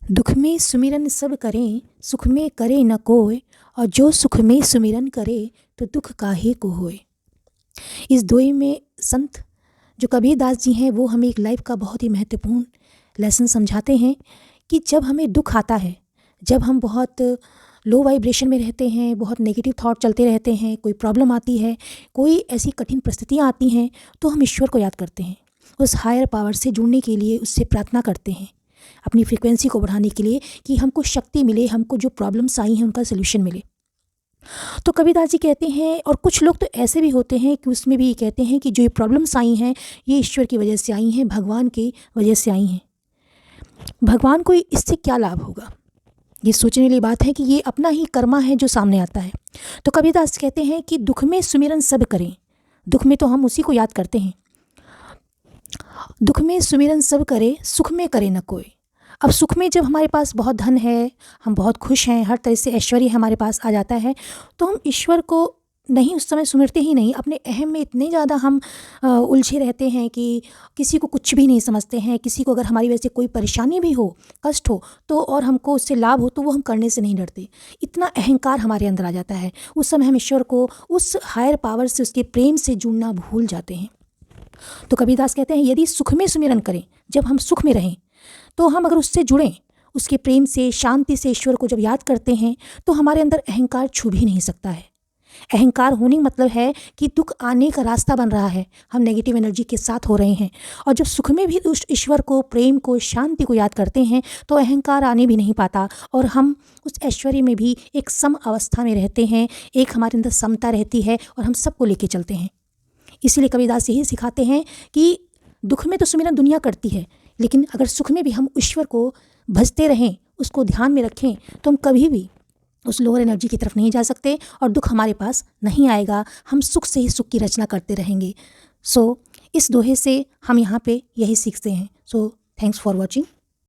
दुख में सुमिरन सब करें, सुख में करे न कोय, और जो सुख में सुमिरन करे तो दुख काहे को होए। इस दोहे में संत जो कबीरदास जी हैं वो हमें एक लाइफ का बहुत ही महत्वपूर्ण लेसन समझाते हैं कि जब हमें दुख आता है, जब हम बहुत लो वाइब्रेशन में रहते हैं, बहुत नेगेटिव थॉट चलते रहते हैं, कोई प्रॉब्लम आती है, कोई ऐसी कठिन परिस्थितियाँ आती हैं, तो हम ईश्वर को याद करते हैं, उस हायर पावर से जुड़ने के लिए उससे प्रार्थना करते हैं, अपनी फ्रीक्वेंसी को बढ़ाने के लिए कि हमको शक्ति मिले, हमको जो प्रॉब्लम्स आई हैं उनका सल्यूशन मिले। तो कबीरदास जी कहते हैं, और कुछ लोग तो ऐसे भी होते हैं कि उसमें भी कहते हैं कि जो ये प्रॉब्लम्स आई हैं ये ईश्वर की वजह से आई हैं, भगवान की वजह से आई हैं। भगवान को इससे क्या लाभ होगा, ये सोचने वाली बात है कि ये अपना ही कर्मा है जो सामने आता है। तो कबीरदास कहते हैं कि दुख में सुमिरन सब करें, दुख में तो हम उसी को याद करते हैं, दुख में सुमिरन सब करे, सुख में करे न कोई। अब सुख में जब हमारे पास बहुत धन है, हम बहुत खुश हैं, हर तरह से ऐश्वर्य हमारे पास आ जाता है, तो हम ईश्वर को नहीं उस समय सुमिरते ही नहीं, अपने अहम में इतने ज़्यादा हम उलझे रहते हैं कि किसी को कुछ भी नहीं समझते हैं। किसी को अगर हमारी वजह से कोई परेशानी भी हो, कष्ट हो, तो और हमको उससे लाभ हो तो वो हम करने से नहीं डरते। इतना अहंकार हमारे अंदर आ जाता है, उस समय हम ईश्वर को, उस हायर पावर से, उसके प्रेम से जुड़ना भूल जाते हैं। तो कबीरदास कहते हैं यदि सुख में सुमिरन करें, जब हम सुख में रहें, तो हम अगर उससे जुड़ें, उसके प्रेम से, शांति से ईश्वर को जब याद करते हैं, तो हमारे अंदर अहंकार छू भी नहीं सकता है। अहंकार होने मतलब है कि दुख आने का रास्ता बन रहा है, हम नेगेटिव एनर्जी के साथ हो रहे हैं। और जब सुख में भी उस ईश्वर को, प्रेम को, शांति को याद करते हैं, तो अहंकार आने भी नहीं पाता, और हम उस ऐश्वर्य में भी एक सम अवस्था में रहते हैं, एक हमारे अंदर समता रहती है, और हम सबको लेके चलते हैं। इसीलिए कबीरदास यही सिखाते हैं कि दुख में तो सुमिरन दुनिया करती है, लेकिन अगर सुख में भी हम ईश्वर को भजते रहें, उसको ध्यान में रखें, तो हम कभी भी उस लोअर एनर्जी की तरफ नहीं जा सकते और दुख हमारे पास नहीं आएगा। हम सुख से ही सुख की रचना करते रहेंगे। इस दोहे से हम यहाँ पे यही सीखते हैं। Thanks for watching.